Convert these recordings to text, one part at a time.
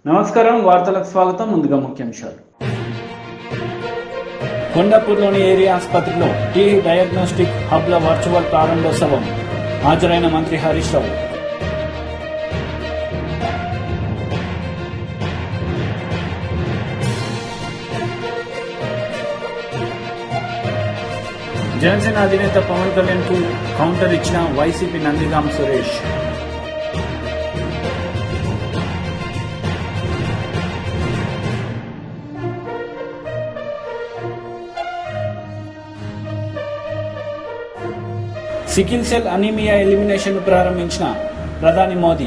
నమస్కారం వార్తలకు స్వాగతం ముందుగా ముఖ్యాంశాలు కొండాపూర్లోని ఏరియా ఆసుపత్రిలో టీ డయాగ్నోస్టిక్ హబ్ల వర్చువల్ ప్రారంభోత్సవం హాజరైన మంత్రి హరీష్ రావు. జనసేన అధినేత పవన్ కళ్యాణ్ కు కౌంటర్ ఇచ్చిన YCP Nandigam Suresh. Sickle cell anaemia elimination ప్రారంభించిన ప్రధాని Modi.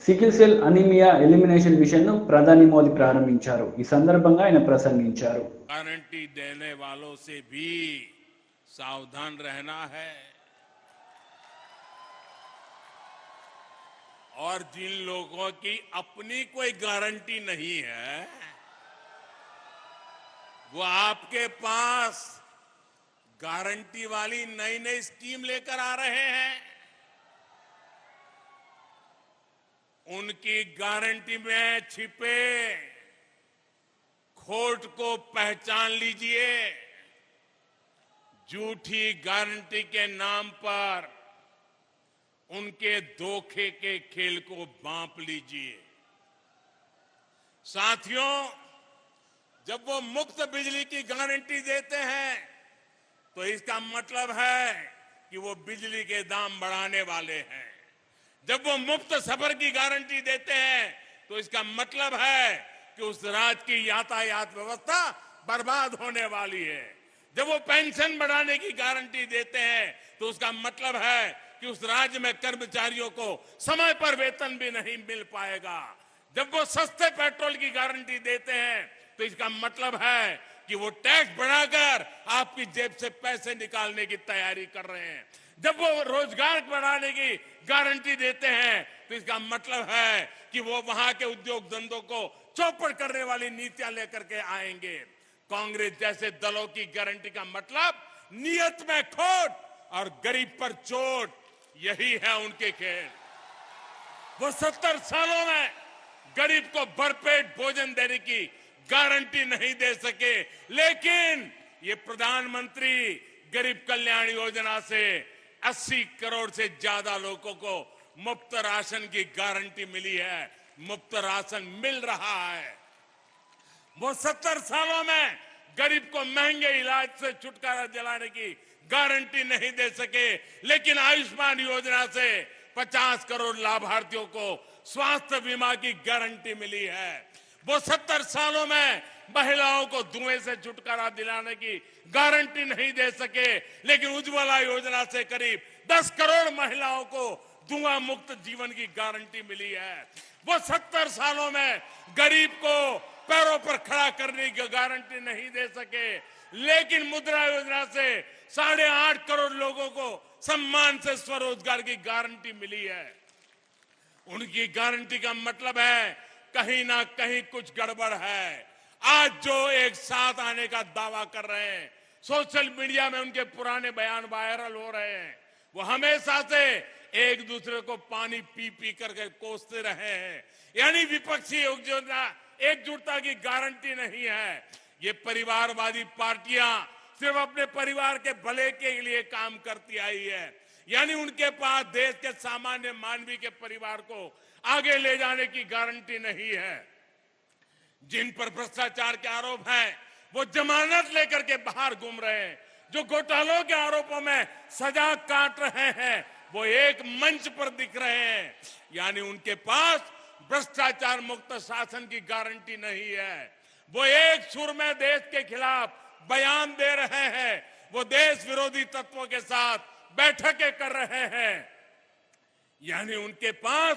Sickle cell anaemia elimination mission ను ప్రధాని మోదీ ప్రారంభించారు. ఈ సందర్భంగా ఆయన ప్రసంగించారు. गारंटी देने वालों से भी सावधान रहना है और जिन लोगों की अपनी कोई गारंटी नहीं है वो आपके पास गारंटी वाली नई नई स्कीम लेकर आ रहे हैं। उनकी गारंटी में छिपे खोट को पहचान लीजिए। झूठी गारंटी के नाम पर उनके धोखे के खेल को भांप लीजिए। साथियों, जब वो मुफ्त बिजली की गारंटी देते हैं तो इसका मतलब है कि वो बिजली के दाम बढ़ाने वाले हैं। जब वो मुफ्त सफर की गारंटी देते हैं तो इसका मतलब है कि उस राज्य की यातायात व्यवस्था बर्बाद होने वाली है। जब वो पेंशन बढ़ाने की गारंटी देते हैं तो उसका मतलब है कि उस राज्य में कर्मचारियों को समय पर वेतन भी नहीं मिल पाएगा। जब वो सस्ते पेट्रोल की गारंटी देते हैं तो इसका मतलब है कि वो टैक्स बढ़ाकर आपकी जेब से पैसे निकालने की तैयारी कर रहे हैं। जब वो रोजगार बढ़ाने की गारंटी देते हैं तो इसका मतलब है कि वो वहां के उद्योग धंधों को चौपट करने वाली नीतियां लेकर के आएंगे। कांग्रेस जैसे दलों की गारंटी का मतलब नियत में खोट और गरीब पर चोट, यही है उनके खेल। वो 70 सालों में गरीब को भरपेट भोजन देने की गारंटी नहीं दे सके, लेकिन ये प्रधानमंत्री गरीब कल्याण योजना से 80 करोड़ से ज्यादा लोगों को मुफ्त राशन की गारंटी मिली है। मुफ्त राशन मिल रहा है। वो 70 सालों में गरीब को महंगे इलाज से छुटकारा दिलाने की गारंटी नहीं दे सके, लेकिन आयुष्मान योजना से 50 करोड़ लाभार्थियों को स्वास्थ्य बीमा की गारंटी मिली है। वो 70 सालों में महिलाओं को धुएं से छुटकारा दिलाने की गारंटी नहीं दे सके, लेकिन उज्ज्वला योजना से करीब 10 करोड़ महिलाओं को धुआं मुक्त जीवन की गारंटी मिली है। वो 70 सालों में गरीब को पैरों पर खड़ा करने की गारंटी नहीं दे सके, लेकिन मुद्रा योजना से 8.5 करोड़ लोगों को सम्मान से स्वरोजगार की गारंटी मिली है। उनकी गारंटी का मतलब है कहीं ना कहीं कुछ गड़बड़ है। आज जो एक साथ आने का दावा कर रहे हैं, सोशल मीडिया में उनके पुराने बयान वायरल हो रहे हैं। वो हमेशा से एक दूसरे को पानी पी पी करके कोसते रहे हैं। यानी विपक्षी एकजुटता की गारंटी नहीं है। ये परिवारवादी पार्टियां सिर्फ अपने परिवार के भले के लिए काम करती आई है। यानी उनके पास देश के सामान्य मानवीय के परिवार को आगे ले जाने की गारंटी नहीं है। जिन पर भ्रष्टाचार के आरोप हैं वो जमानत लेकर के बाहर घूम रहे हैं। जो घोटालों के आरोपों में सजा काट रहे हैं वो एक मंच पर दिख रहे हैं। यानी उनके पास भ्रष्टाचार मुक्त शासन की गारंटी नहीं है। वो एक सुर में देश के खिलाफ बयान दे रहे हैं। वो देश विरोधी तत्वों के साथ बैठकें कर रहे हैं। यानी उनके पास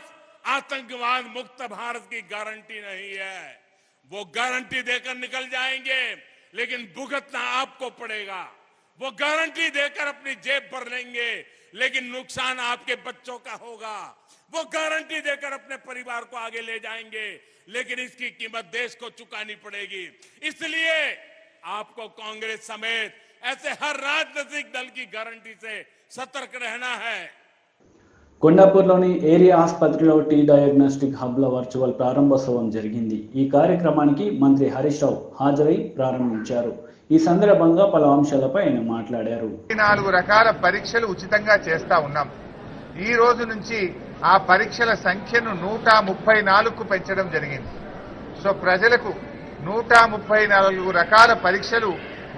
आतंकवाद मुक्त भारत की गारंटी नहीं है। वो गारंटी देकर निकल जाएंगे, लेकिन भुगतना आपको पड़ेगा। वो गारंटी देकर अपनी जेब भर लेंगे, लेकिन नुकसान आपके बच्चों का होगा। वो गारंटी देकर अपने परिवार को आगे ले जाएंगे, लेकिन इसकी कीमत देश को चुकानी पड़ेगी। इसलिए आपको कांग्रेस समेत ऐसे हर राजनीतिक दल की गारंटी से सतर्क रहना है। కొండాపూర్లోని ఏరియా ఆసుపత్రిలో టీ డయాగ్నోస్టిక్ హబ్ల వర్చువల్ ప్రారంభోత్సవం జరిగింది. ఈ కార్యక్రమానికి మంత్రి హరీష్ రావు హాజరై ప్రారంభించారు. ఈ సందర్భంగా పలు అంశాలపై ఆయన మాట్లాడారు. 4 రకాల పరీక్షలు ఉచితంగా చేస్తా ఉన్నాం. ఈ రోజు నుంచి ఆ పరీక్షల సంఖ్యను 134కు పెంచడం జరిగింది. సో ప్రజలకు 134 రకాల పరీక్షలు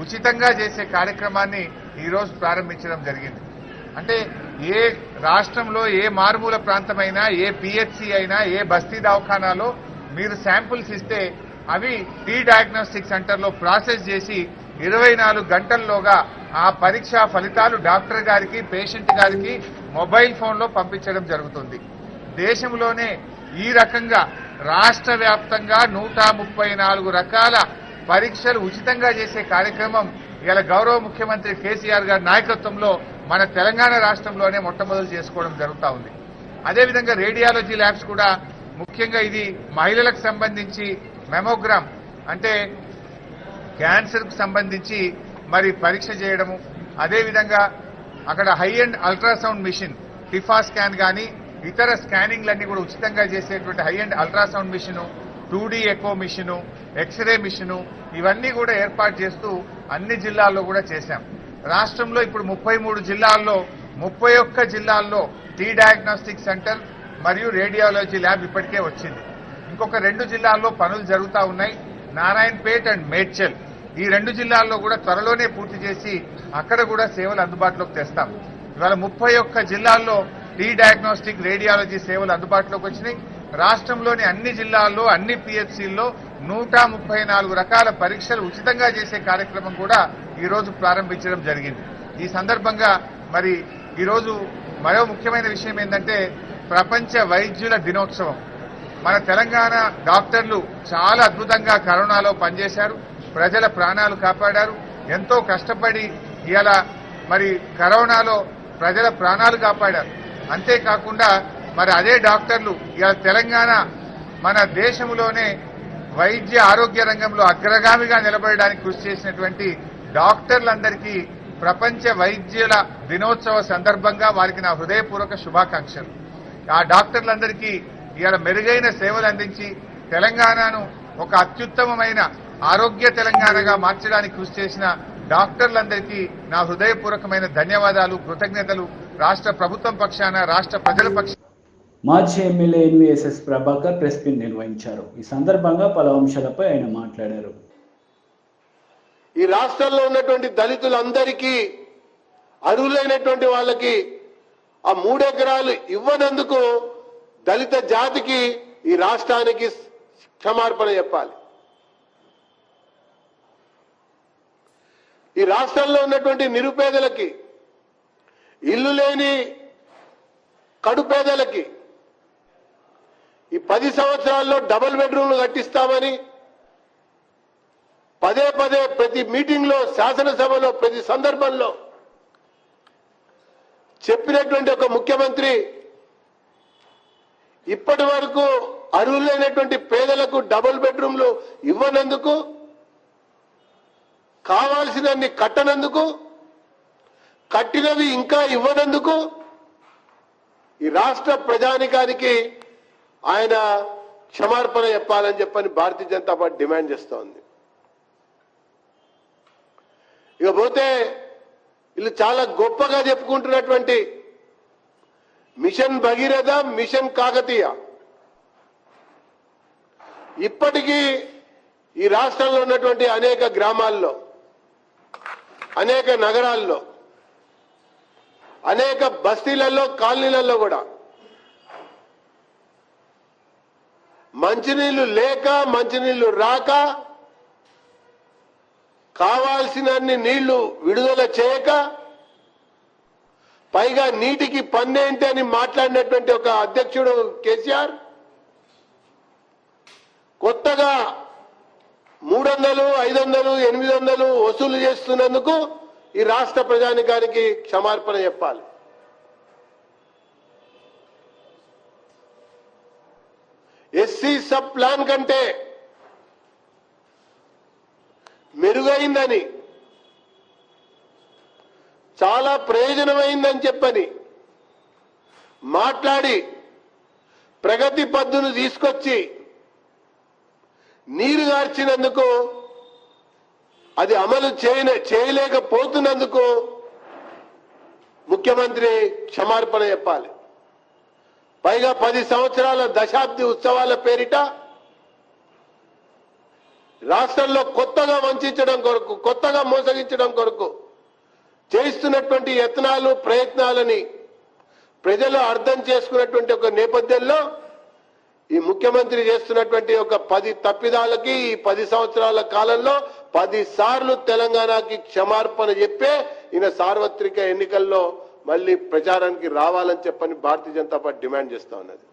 ఉచితంగా చేసే కార్యక్రమాన్ని ఈ రోజు ప్రారంభించడం జరిగింది. అంటే ఏ రాష్ట్రంలో ఏ మారుమూల ప్రాంతమైనా, ఏ పిహెచ్సి అయినా, ఏ బస్తీ దవాఖానాలో మీరు శాంపుల్స్ ఇస్తే అవి టీ డయాగ్నోస్టిక్ సెంటర్లో ప్రాసెస్ చేసి 24 గంటల్లోగా ఆ పరీక్షా ఫలితాలు డాక్టర్ గారికి, పేషెంట్ గారికి మొబైల్ ఫోన్లో పంపించడం జరుగుతుంది. దేశంలోనే ఈ రకంగా రాష్ట్ర వ్యాప్తంగా 134 రకాల పరీక్షలు ఉచితంగా చేసే కార్యక్రమం ఇలా గౌరవ ముఖ్యమంత్రి కేసీఆర్ గారి నాయకత్వంలో మన తెలంగాణ రాష్ట్రంలోనే మొట్టమొదలు చేసుకోవడం జరుగుతూ ఉంది. అదేవిధంగా రేడియాలజీ ల్యాబ్స్ కూడా ముఖ్యంగా ఇది మహిళలకు సంబంధించి మెమోగ్రామ్ అంటే క్యాన్సర్ కు సంబంధించి మరి పరీక్ష చేయడము, అదేవిధంగా అక్కడ high and ultrasound machine TIFFA scan కానీ ఇతర స్కానింగ్లన్నీ కూడా ఉచితంగా చేసేటువంటి high and ultrasound machine, 2D echo machine, X-ray machine ఇవన్నీ కూడా ఏర్పాటు చేస్తూ అన్ని జిల్లాల్లో కూడా చేశాం. రాష్ట్రంలో ఇప్పుడు 33 జిల్లాల్లో 31 జిల్లాల్లో టీ డయాగ్నోస్టిక్ సెంటర్ మరియు రేడియాలజీ ల్యాబ్ ఇప్పటికే వచ్చింది. ఇంకొక 2 జిల్లాల్లో పనులు జరుగుతూ ఉన్నాయి. నారాయణపేట్ అండ్ మేడ్చల్ ఈ 2 జిల్లాల్లో కూడా త్వరలోనే పూర్తి చేసి అక్కడ కూడా సేవలు అందుబాటులోకి తెస్తాం. ఇవాళ 31 జిల్లాల్లో టీ డయాగ్నోస్టిక్ రేడియాలజీ సేవలు అందుబాటులోకి వచ్చినాయి. రాష్ట్రంలోని అన్ని జిల్లాల్లో అన్ని పిహెచ్సిల్లో 134 రకాల పరీక్షలు ఉచితంగా చేసే కార్యక్రమం కూడా ఈ రోజు ప్రారంభించడం జరిగింది. ఈ సందర్భంగా మరి ఈరోజు మరో ముఖ్యమైన విషయం ఏంటంటే ప్రపంచ వైద్యుల దినోత్సవం. మన తెలంగాణ డాక్టర్లు చాలా అద్భుతంగా కరోనాలో పనిచేశారు, ప్రజల ప్రాణాలు కాపాడారు, ఎంతో కష్టపడి ఇలా మరి కరోనాలో ప్రజల ప్రాణాలు కాపాడారు. అంతేకాకుండా మరి అదే డాక్టర్లు ఇలా తెలంగాణ మన దేశంలోనే వైద్య ఆరోగ్య రంగంలో అగ్రగామిగా నిలబడడానికి కృషి చేసినటువంటి డాక్టర్లందరికీ ప్రపంచ వైద్యుల దినోత్సవ సందర్భంగా వారికి నా హృదయపూర్వక శుభాకాంక్షలు. ఆ డాక్టర్లందరికీ ఇవాళ మెరుగైన సేవలు అందించి తెలంగాణను ఒక అత్యుత్తమమైన ఆరోగ్య తెలంగాణగా మార్చడానికి కృషి చేసిన డాక్టర్లందరికీ నా హృదయపూర్వకమైన ధన్యవాదాలు, కృతజ్ఞతలు రాష్ట్ర ప్రభుత్వం పక్షాన, రాష్ట్ర ప్రజల పక్షాన. మాజీ MLA NVSS Prabhakar press meet నిర్వహించారు. ఈ సందర్భంగా పలు అంశాలపై ఆయన మాట్లాడారు. ఈ రాష్ట్రంలో ఉన్నటువంటి దళితులందరికీ అర్హులైనటువంటి వాళ్ళకి ఆ 3 ఎకరాలు ఇవ్వనందుకు దళిత జాతికి ఈ రాష్ట్రానికి క్షమార్పణ చెప్పాలి. ఈ రాష్ట్రంలో ఉన్నటువంటి నిరుపేదలకి, ఇల్లు లేని కడుపేదలకి ఈ 10 సంవత్సరాల్లో డబుల్ బెడ్రూమ్లు కట్టిస్తామని పదే పదే ప్రతి మీటింగ్లో, శాసనసభలో, ప్రతి సందర్భంలో చెప్పినటువంటి ఒక ముఖ్యమంత్రి ఇప్పటి వరకు అర్హులైనటువంటి పేదలకు డబుల్ బెడ్రూమ్లు ఇవ్వనందుకు, కావాల్సినన్ని కట్టనందుకు, కట్టినవి ఇంకా ఇవ్వనందుకు ఈ రాష్ట్ర ప్రజానికానికి ఆయన క్షమార్పణ చెప్పాలని చెప్పని భారతీయ జనతా పార్టీ డిమాండ్ చేస్తోంది. ఇకపోతే వీళ్ళు చాలా గొప్పగా చెప్పుకుంటున్నటువంటి మిషన్ భగీరథ, మిషన్ కాకతీయ ఇప్పటికీ ఈ రాష్ట్రంలో ఉన్నటువంటి అనేక గ్రామాల్లో, అనేక నగరాల్లో, అనేక బస్తీలలో, కాలనీలలో కూడా మంచినీళ్లు లేక, మంచినీళ్లు రాక, కావాల్సినన్ని నీళ్లు విడుదల చేయక, పైగా నీటికి పన్నేంటి అని మాట్లాడినటువంటి ఒక అధ్యక్షుడు కేసీఆర్ కొత్తగా 300, 500, 800 వసూలు చేస్తున్నందుకు ఈ రాష్ట్ర ప్రజానికానికి క్షమార్పణ చెప్పాలి. ఎస్సీ సబ్ ప్లాన్ కంటే మెరుగైన ప్రయోజనమైందని చెప్పని మాట్లాడి ప్రగతి పద్దును తీసుకొచ్చి నీరు గార్చినందుకు, అది అమలు చేయలేకపోతున్నందుకు ముఖ్యమంత్రి క్షమార్పణ చెప్పాలి. పైగా 10 సంవత్సరాల దశాబ్ది ఉత్సవాల పేరిట రాష్ట్రంలో కొత్తగా వంచడం కొరకు, కొత్తగా మోసగించడం కొరకు చేస్తున్నటువంటి యత్నాలు ప్రయత్నాలని ప్రజలు అర్థం చేసుకున్నటువంటి ఒక నేపథ్యంలో ఈ ముఖ్యమంత్రి చేస్తున్నటువంటి ఒక 10 తప్పిదాలకి ఈ 10 సంవత్సరాల కాలంలో 10 సార్లు తెలంగాణకి క్షమార్పణ చెప్పే ఈయన సార్వత్రిక ఎన్నికల్లో మళ్ళీ ప్రచారానికి రావాలని చెప్పని భారతీయ జనతా పార్టీ డిమాండ్ చేస్తా ఉన్నది.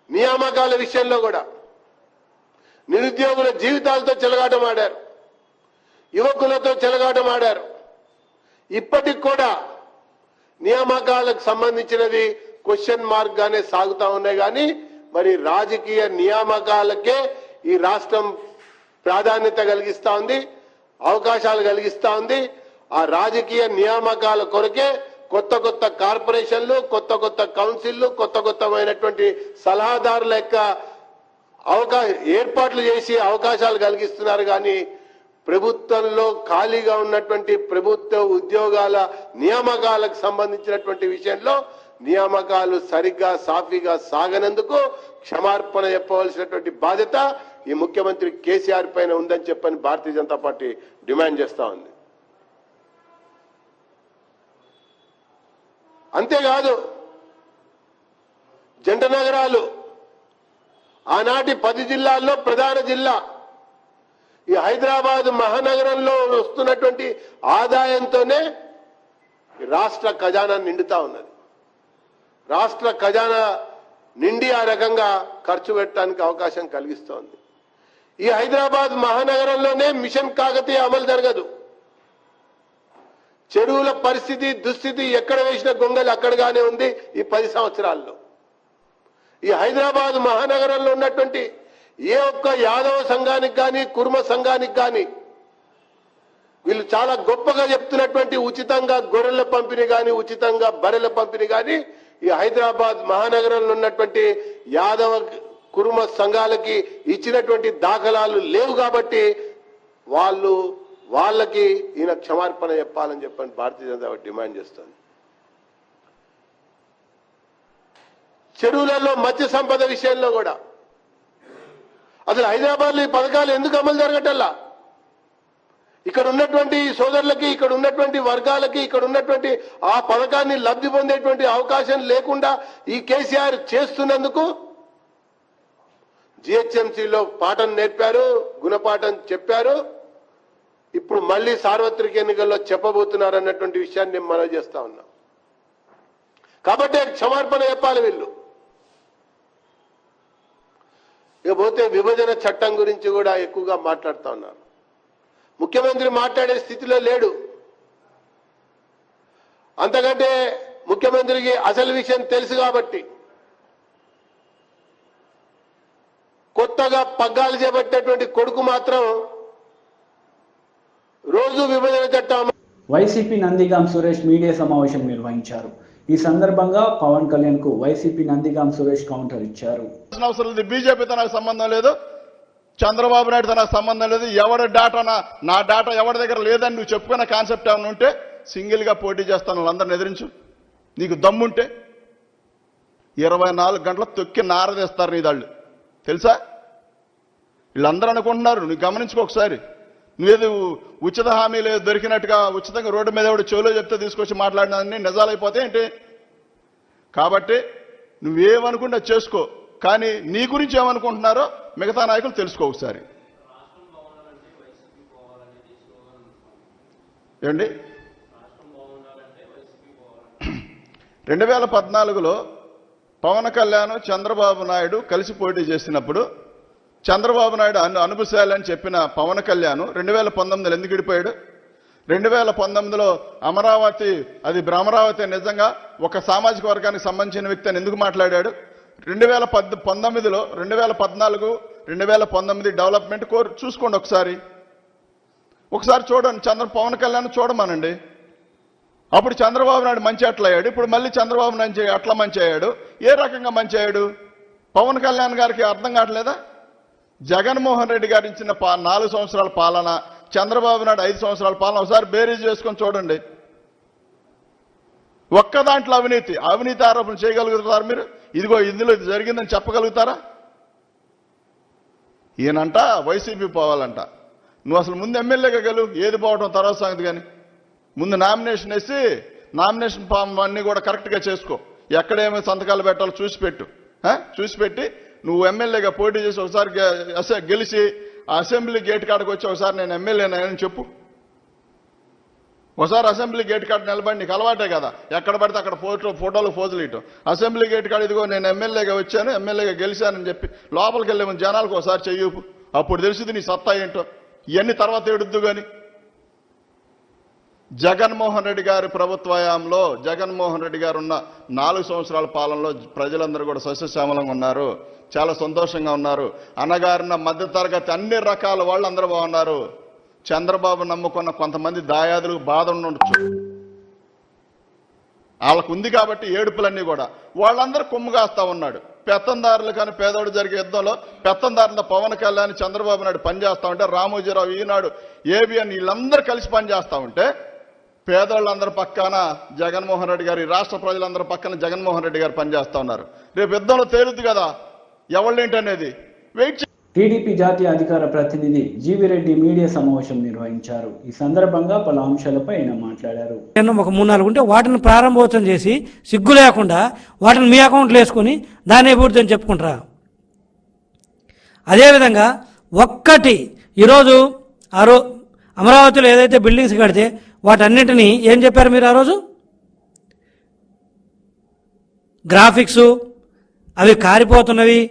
నియామకాల విషయంలో కూడా నిరుద్యోగుల జీవితాలతో చెలగాటమాడారు, యువకులతో చెలగాటమాడారు. ఇప్పటికి కూడా నియామకాలకు సంబంధించినది క్వశ్చన్ మార్క్ గానే సాగుతా ఉన్నాయి. కానీ మరి రాజకీయ నియామకాలకే ఈ రాష్ట్రం ప్రాధాన్యత కలిగిస్తా ఉంది, అవకాశాలు కలిగిస్తా ఉంది. ఆ రాజకీయ నియామకాల కొరకే కొత్త కొత్త కార్పొరేషన్లు, కొత్త కొత్త కౌన్సిళ్లు, కొత్తమైనటువంటి సలహాదారుల యొక్క ఏర్పాట్లు చేసి అవకాశాలు కలిగిస్తున్నారు. కానీ ప్రభుత్వంలో ఖాళీగా ఉన్నటువంటి ప్రభుత్వ ఉద్యోగాల నియామకాలకు సంబంధించినటువంటి విషయంలో నియామకాలు సరిగ్గా సాఫీగా సాగనందుకు క్షమార్పణ చెప్పవలసినటువంటి బాధ్యత ఈ ముఖ్యమంత్రి కేసీఆర్ పైన ఉందని చెప్పని భారతీయ జనతా పార్టీ డిమాండ్ చేస్తా ఉంది. అంతేకాదు, జంట నగరాలు ఆనాటి 10 జిల్లాల్లో ప్రధాన జిల్లా ఈ హైదరాబాద్ మహానగరంలో వస్తున్నటువంటి ఆదాయంతోనే రాష్ట్ర ఖజానా నిండుతా ఉన్నది. రాష్ట్ర ఖజానా నిండి ఆ రకంగా ఖర్చు పెట్టడానికి అవకాశం కలిగిస్తోంది. ఈ హైదరాబాద్ మహానగరంలోనే మిషన్ కాకతీయ అమలు జరగదు. చెరువుల పరిస్థితి, దుస్థితి ఎక్కడ వేసిన గొంగలి అక్కడగానే ఉంది. ఈ 10 సంవత్సరాల్లో ఈ హైదరాబాద్ మహానగరంలో ఉన్నటువంటి ఏ ఒక్క యాదవ సంఘానికి కానీ, కుర్మ సంఘానికి కానీ వీళ్ళు చాలా గొప్పగా చెప్తున్నటువంటి ఉచితంగా గొర్రెల పంపిణీ కానీ, ఉచితంగా బర్రెల పంపిణీ కానీ ఈ హైదరాబాద్ మహానగరంలో ఉన్నటువంటి యాదవ కుర్మ సంఘాలకి ఇచ్చినటువంటి దాఖలాలు లేవు. కాబట్టి వాళ్ళకి ఈయన క్షమార్పణ చెప్పాలని చెప్పని భారతీయ జనతా పార్టీ డిమాండ్ చేస్తుంది. చెరువులలో మత్స్య సంపద విషయంలో కూడా అసలు హైదరాబాద్లో ఈ పథకాలు ఎందుకు అమలు జరగటల్లా? ఇక్కడ ఉన్నటువంటి సోదరులకి, ఇక్కడ ఉన్నటువంటి వర్గాలకి, ఇక్కడ ఉన్నటువంటి ఆ పథకాన్ని లబ్ధి పొందేటువంటి అవకాశం లేకుండా ఈ కేసీఆర్ చేస్తున్నందుకు జిహెచ్ఎంసీలో పాఠం నేర్పారు, గుణపాఠం చెప్పారు. ఇప్పుడు మళ్ళీ సార్వత్రిక ఎన్నికల్లో చెప్పబోతున్నారు అన్నటువంటి విషయాన్ని నేను మనవి చేస్తా ఉన్నా. కాబట్టి క్షమార్పణ చెప్పాలి వీళ్ళు. ఇకపోతే విభజన చట్టం గురించి కూడా ఎక్కువగా మాట్లాడుతూ ఉన్నారు. ముఖ్యమంత్రి మాట్లాడే స్థితిలో లేడు. అంతకంటే ముఖ్యమంత్రికి అసలు విషయం తెలుసు కాబట్టి కొత్తగా పగ్గాలు చేపట్టేటువంటి కొడుకు మాత్రం రోజు విభజన చట్టం. వైసీపీ నందిగాం సురేష్ మీడియా సమావేశం నిర్వహించారు. ఈ సందర్భంగా పవన్ కళ్యాణ్ కు వైసీపీ నందిగాం సురేష్ కౌంటర్ ఇచ్చారు. అవసరం లేదు, బీజేపీతో నాకు సంబంధం లేదు, చంద్రబాబు నాయుడుతో నాకు సంబంధం లేదు. ఎవరి డాటా నా డాటా ఎవరి దగ్గర లేదని నువ్వు చెప్పుకున్న కాన్సెప్ట్ ఏమైనా ఉంటే సింగిల్ గా పోటీ చేస్తాను, వాళ్ళందరిని ఎదిరించు. నీకు దమ్ముంటే 24 గంటల తొక్కి నారదేస్తారు నీ దాళ్ళు, తెలుసా? వీళ్ళందరూ అనుకుంటున్నారు, నువ్వు గమనించుకో ఒకసారి. నువ్వేది ఉచిత హామీలు దొరికినట్టుగా ఉచితంగా రోడ్డు మీద ఎవడు చెవులో చెప్తే తీసుకొచ్చి మాట్లాడినన్ని నిజాలైపోతే ఏంటి? కాబట్టి నువ్వేమనుకుంటే చేసుకో, కానీ నీ గురించి ఏమనుకుంటున్నారో మిగతా నాయకులు తెలుసుకో ఒకసారి. ఏమండి, 2014లో పవన్ కళ్యాణ్ చంద్రబాబు నాయుడు కలిసి పోటీ చేసినప్పుడు చంద్రబాబు నాయుడు అనుభూశాలని చెప్పిన పవన్ కళ్యాణ్ 2019లో ఎందుకు విడిపోయాడు? 2019లో అమరావతి, అది అమరావతి నిజంగా ఒక సామాజిక వర్గానికి సంబంధించిన వ్యక్తి అని ఎందుకు మాట్లాడాడు? 2019లో 2014 2019 డెవలప్మెంట్ చూసుకోండి ఒకసారి చూడండి. పవన్ కళ్యాణ్ చూడమనండి. అప్పుడు చంద్రబాబు నాయుడు మంచి అట్లా అయ్యాడు, ఇప్పుడు మళ్ళీ చంద్రబాబు నాయుడు అట్లా మంచి అయ్యాడు. ఏ రకంగా మంచి అయ్యాడు? పవన్ కళ్యాణ్ గారికి అర్థం కావట్లేదా? జగన్మోహన్ రెడ్డి గారు ఇచ్చిన 4 సంవత్సరాల పాలన, చంద్రబాబు నాయుడు 5 సంవత్సరాల పాలన ఒకసారి బేరీజ్ చేసుకొని చూడండి. ఒక్క దాంట్లో అవినీతి ఆరోపణలు చేయగలుగుతారు మీరు? ఇదిగో ఇందులో ఇది జరిగిందని చెప్పగలుగుతారా? ఈయనంట వైసీపీ పోవాలంట. నువ్వు అసలు ముందు ఎమ్మెల్యేగా గెలువు, ఏది పోవటం తర్వాత సంగతి. కానీ ముందు నామినేషన్ వేసి నామినేషన్ ఫామ్ అన్నీ కూడా కరెక్ట్గా చేసుకో. ఎక్కడేమో సంతకాలు పెట్టాలో చూసి పెట్టి నువ్వు ఎమ్మెల్యేగా పోటీ చేసి ఒకసారి గెలిచి అసెంబ్లీ గేట్ కాడకు వచ్చి ఒకసారి నేను ఎమ్మెల్యేనని చెప్పు. ఒకసారి అసెంబ్లీ గేట్ కాడ నిలబడి, నీకు అలవాటే కదా ఎక్కడ పడితే అక్కడ ఫోటోలు పోజులు ఇవ్వటం. అసెంబ్లీ గేట్ కాడ ఇదిగో నేను ఎమ్మెల్యేగా వచ్చాను, ఎమ్మెల్యేగా గెలిచానని చెప్పి లోపలికి వెళ్ళే ముందు జనాలకు ఒకసారి చెయ్యపు. అప్పుడు తెలిసింది నీ సత్తా ఏంటో. ఇవన్నీ తర్వాత ఏడుద్దు. కానీ జగన్మోహన్ రెడ్డి గారి ప్రభుత్వయాంలో జగన్మోహన్ రెడ్డి గారు ఉన్న 4 సంవత్సరాల పాలనలో ప్రజలందరూ కూడా సస్యశ్యామలంగా ఉన్నారు, చాలా సంతోషంగా ఉన్నారు. అనగారిన మధ్యతరగతి అన్ని రకాల వాళ్ళు అందరూ బాగున్నారు. చంద్రబాబు నమ్ముకున్న కొంతమంది దాయాదులకు బాధ ఉండొచ్చు, వాళ్ళకు ఉంది కాబట్టి ఏడుపులన్నీ కూడా వాళ్ళందరూ కొమ్ముగాస్తా ఉన్నాడు. పెత్తందారులు కానీ పేదోడు జరిగే యుద్ధంలో పెత్తందారుల పవన్ కళ్యాణ్, చంద్రబాబు నాయుడు పనిచేస్తా ఉంటే, రామోజీరావు, ఈనాడు, ఏబిఎన్ వీళ్ళందరూ కలిసి పనిచేస్తా ఉంటే, పేదోళ్ళందరి పక్కన జగన్మోహన్ రెడ్డి గారు, ఈ రాష్ట్ర ప్రజలందరి పక్కన జగన్మోహన్ రెడ్డి గారు పనిచేస్తా ఉన్నారు. రేపు యుద్ధంలో తేలుద్ది కదా ఎవళ్ళేంటనేది. వెయిట్. టీడీపీ జాతీయ అధికార ప్రతినిధి జీవిరెడ్డి మీడియా సమావేశం నిర్వహించారు. ఈ సందర్భంగా పలు అంశాలపై ఆయన మాట్లాడారు. ఒక 3-4 ఉంటే వాటిని ప్రారంభోత్సవం చేసి సిగ్గు లేకుండా వాటిని మీ అకౌంట్లో వేసుకొని దాన్ని పూర్తి అని చెప్పుకుంటారా? అదేవిధంగా ఒక్కటి ఈరోజు అమరావతిలో ఏదైతే బిల్డింగ్స్ కడితే వాటన్నిటినీ ఏం చెప్పారు మీరు ఆ రోజు? గ్రాఫిక్స్ అవి కారిపోతున్నవి,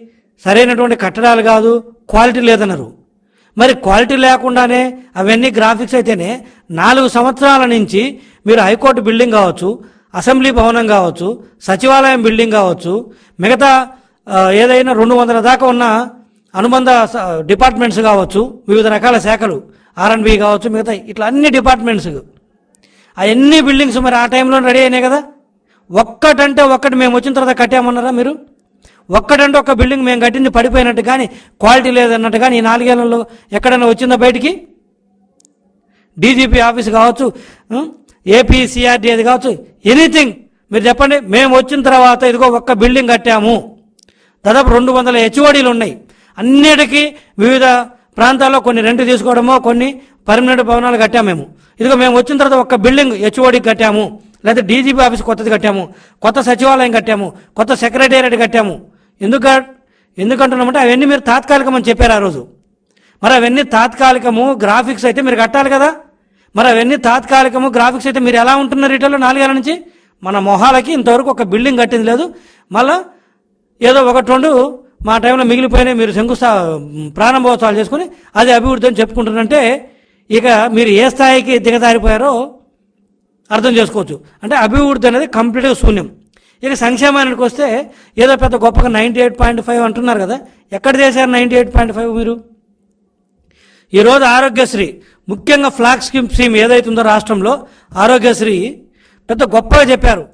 సరైనటువంటి కట్టడాలు కాదు, క్వాలిటీ లేదన్నారు. మరి క్వాలిటీ లేకుండానే అవన్నీ గ్రాఫిక్స్ అయితేనే 4 సంవత్సరాల నుంచి మీరు హైకోర్టు బిల్డింగ్ కావచ్చు, అసెంబ్లీ భవనం కావచ్చు, సచివాలయం బిల్డింగ్ కావచ్చు, మిగతా ఏదైనా 200 దాకా ఉన్న అనుబంధ డిపార్ట్మెంట్స్ కావచ్చు, వివిధ రకాల శాఖలు, R&B కావచ్చు, మిగతా ఇట్లా అన్ని డిపార్ట్మెంట్స్, అవన్నీ బిల్డింగ్స్ మరి ఆ టైంలో రెడీ అయినాయి కదా. ఒక్కటంటే ఒక్కటి మేము వచ్చిన తర్వాత కట్టామన్నారా మీరు? ఒక్కటంటే ఒక్క బిల్డింగ్ మేము కట్టింది పడిపోయినట్టు కానీ క్వాలిటీ లేదన్నట్టు కానీ ఈ 4 ఏళ్లలో ఎక్కడైనా వచ్చిందా బయటికి? డీజీపీ ఆఫీస్ కావచ్చు, ఏపీ సిఆర్డీ అది కావచ్చు, ఎనీథింగ్ మీరు చెప్పండి. మేము వచ్చిన తర్వాత ఇదిగో ఒక్క బిల్డింగ్ కట్టాము, దాదాపు 200 హెచ్ఓడీలు ఉన్నాయి. అన్నిటికీ వివిధ ప్రాంతాల్లో కొన్ని రెంట్ తీసుకోవడమో, కొన్ని పర్మనెంట్ భవనాలు కట్టాము మేము. ఇదిగో మేము వచ్చిన తర్వాత ఒక్క బిల్డింగ్ హెచ్ఓడీకి కట్టాము, లేదా డీజీపీ ఆఫీస్ కొత్తది కట్టాము, కొత్త సచివాలయం కట్టాము, కొత్త సెక్రటేరియట్ కట్టాము. ఎందుకంటున్నామంటే అవన్నీ మీరు తాత్కాలికం అని చెప్పారు ఆ రోజు. మరి అవన్నీ తాత్కాలికము, గ్రాఫిక్స్ అయితే మీరు కట్టాలి కదా. మరి అవన్నీ తాత్కాలికము, గ్రాఫిక్స్ అయితే మీరు ఎలా ఉంటున్నారు రిటైల్లో 4 ఏళ్ల నుంచి? మన మొహాలకి ఇంతవరకు ఒక బిల్డింగ్ కట్టింది లేదు. మళ్ళా ఏదో 1-2 మా టైంలో మిగిలిపోయినాయి, మీరు ప్రారంభోత్సవాలు చేసుకుని అది అభివృద్ధి అని చెప్పుకుంటున్నంటే ఇక మీరు ఏ స్థాయికి దిగజారిపోయారో అర్థం చేసుకోవచ్చు. అంటే అభివృద్ధి అనేది కంప్లీట్గా శూన్యం. ఇక సంక్షేమానికి వస్తే ఏదో పెద్ద గొప్పగా 98.5 అంటున్నారు కదా. ఎక్కడ చేశారు 98.5 మీరు? ఈరోజు ఆరోగ్యశ్రీ, ముఖ్యంగా ఫ్లాగ్ స్కీమ్ ఏదైతుందో రాష్ట్రంలో ఆరోగ్యశ్రీ పెద్ద గొప్పగా చెప్పారు.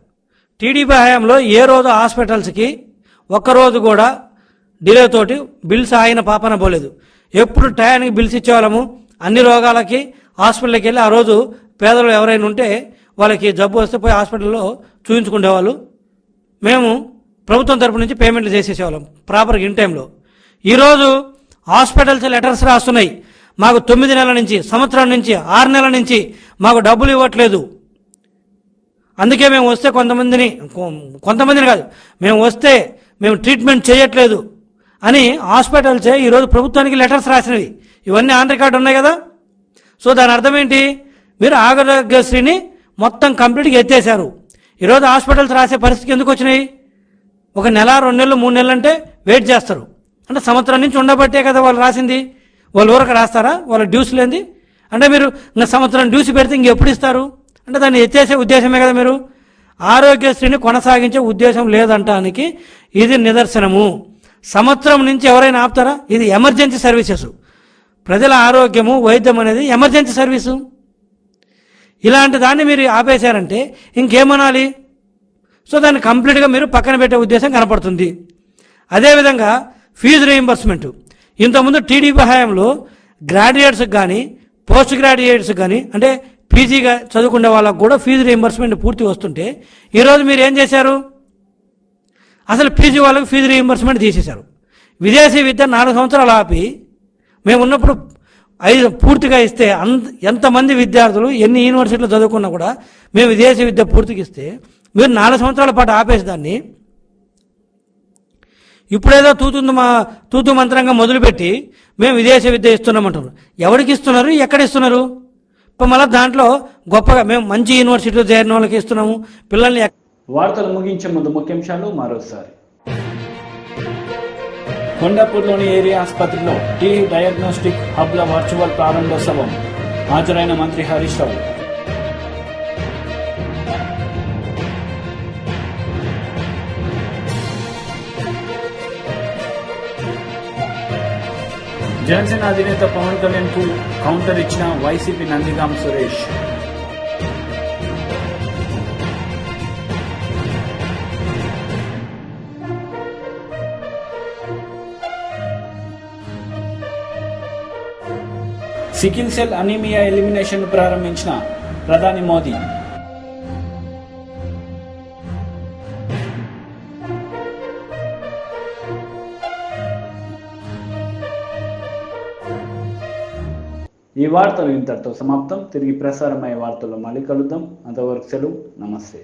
టీడీపీ హయాంలో ఏ రోజు హాస్పిటల్స్కి ఒక్కరోజు కూడా డిలే తోటి బిల్స్ ఆయన పాపన పోలేదు. ఎప్పుడు టయానికి బిల్స్ ఇచ్చేవాళ్ళము. అన్ని రోగాలకి హాస్పిటల్కి వెళ్ళి ఆ రోజు పేదలు ఎవరైనా ఉంటే వాళ్ళకి జబ్బు వస్తే పోయి హాస్పిటల్లో చూపించుకునేవాళ్ళు. మేము ప్రభుత్వం తరపు నుంచి పేమెంట్లు చేసేసేవాళ్ళం ప్రాపర్గా ఇన్ టైంలో. ఈరోజు హాస్పిటల్స్ లెటర్స్ రాస్తున్నాయి, మాకు 9 నెలల నుంచి, సంవత్సరం నుంచి, 6 నెలల నుంచి మాకు డబ్బులు ఇవ్వట్లేదు. అందుకే మేము వస్తే కొంతమందిని కాదు, మేము వస్తే మేము ట్రీట్మెంట్ చేయట్లేదు అని హాస్పిటల్సే ఈరోజు ప్రభుత్వానికి లెటర్స్ రాసినవి. ఇవన్నీ ఆన్ రికార్డు ఉన్నాయి కదా. సో దాని అర్థం ఏంటి? మీరు ఆరోగ్యశ్రీని మొత్తం కంప్లీట్గా ఎత్తేసారు. ఈరోజు హాస్పిటల్స్ రాసే పరిస్థితికి ఎందుకు వచ్చినాయి? 1 నెల, 2 నెలలు, 3 నెలలు అంటే వెయిట్ చేస్తారు. అంటే సంవత్సరం నుంచి ఉండబట్టే కదా వాళ్ళు రాసింది. వాళ్ళు ఊరక రాస్తారా? వాళ్ళ డ్యూస్ లేనిది. అంటే మీరు ఇంకా సంవత్సరం డ్యూస్ పెడితే ఇంకెప్పుడు ఇస్తారు? అంటే దాన్ని ఎత్తేసే ఉద్దేశమే కదా మీరు. ఆరోగ్యశ్రీని కొనసాగించే ఉద్దేశం లేదంటానికి ఇది నిదర్శనము. సంవత్సరం నుంచి ఎవరైనా ఆపుతారా? ఇది ఎమర్జెన్సీ సర్వీసెస్. ప్రజల ఆరోగ్యము వైద్యం అనేది ఎమర్జెన్సీ సర్వీసు. ఇలాంటి దాన్ని మీరు ఆపేశారంటే ఇంకేమనాలి? సో దాన్ని కంప్లీట్గా మీరు పక్కన పెట్టే ఉద్దేశం కనపడుతుంది. అదేవిధంగా ఫీజు రీయింబర్స్మెంట్. ఇంతకుముందు టీడీపీ హయాంలో గ్రాడ్యుయేట్స్కి కానీ పోస్ట్ గ్రాడ్యుయేట్స్కి కానీ అంటే పీజీగా చదువుకునే వాళ్ళకు కూడా ఫీజు రీయింబర్స్మెంట్ పూర్తి వస్తుంటే ఈరోజు మీరు ఏం చేశారు? అసలు పీజీ వాళ్ళకి ఫీజు రీయింబర్స్మెంట్ తీసేశారు. విదేశీ విద్య 4 సంవత్సరాలు ఆపి మేము ఉన్నప్పుడు 5 పూర్తిగా ఇస్తే ఎంతమంది విద్యార్థులు ఎన్ని యూనివర్సిటీలో చదువుకున్నా కూడా మేము విదేశీ విద్య పూర్తిగా ఇస్తే మీరు 4 సంవత్సరాల పాటు ఆపేసి దాన్ని ఇప్పుడేదో తూతు మంత్రంగా మొదలుపెట్టి మేము విదేశీ విద్య ఇస్తున్నామంటున్నారు. ఎవరికి ఇస్తున్నారు? ఎక్కడ ఇస్తున్నారు? ఇప్పుడు మళ్ళీ దాంట్లో గొప్పగా మేము మంచి యూనివర్సిటీలో చేరిన వాళ్ళకి ఇస్తున్నాము పిల్లల్ని. వార్తలు ముగించే ముందు ముఖ్యాంశాలు మరోసారి. కొండాపూర్లోని ఏరియా ఆసుపత్రిలో టీ డయాగ్నోస్టిక్ హబ్ల వర్చువల్ ప్రారంభోత్సవం. హాజరైన మంత్రి హరీష్ రావు. జనసేన అధినేత పవన్ కళ్యాణ్ కు కౌంటర్ ఇచ్చిన YCP Nandigam Suresh. Sickle cell anaemia elimination ప్రారంభించిన ప్రధాని మోదీ. ఈ వార్తలు ఇంతటితో సమాప్తం. తిరిగి ప్రసారమయ్యే వార్తల్లో మళ్ళీ కలుద్దాం. అంతవరకు సెలవు. నమస్తే.